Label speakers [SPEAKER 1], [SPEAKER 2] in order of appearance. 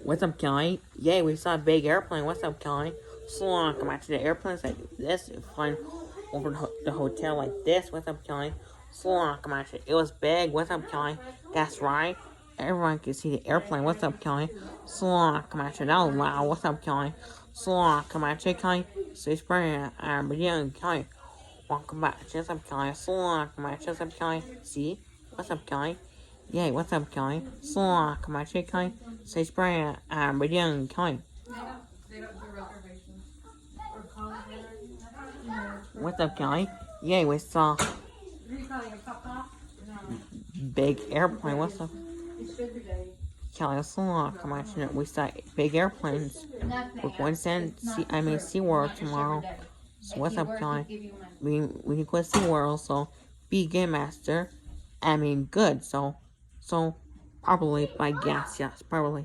[SPEAKER 1] What's up, Kelly? Yay, we saw a big airplane. What's up, Kelly? So long. Come out to the airplanes like this, flying over the hotel like this. What's up, Kelly? So long. Come out to it was big. What's up, Kelly? That's right. Everyone can see the airplane. What's up, Kelly? So long. Come out to that was loud. What's up, Kelly? So long. Come out to Kelly. So it's pretty. But yeah, Kelly. Welcome back. What's up, Kelly? So long. Come out. What's up, Kelly? See? What's up, Kelly? Yay, what's up, Kelly? So long, come on, Kelly. Say spray, but young Kelly.
[SPEAKER 2] They don't do reservations. Or
[SPEAKER 1] What's up, Kelly? Yay, we saw
[SPEAKER 2] Are you calling a pop off? No.
[SPEAKER 1] big airplane. What's up,
[SPEAKER 2] It's Sugar Day.
[SPEAKER 1] Kelly? So long, come on, we saw big airplanes. We're going to SeaWorld tomorrow. So what's up, Kelly? We can go to SeaWorld, so be Game Master. Good, so probably by guess, yes, probably.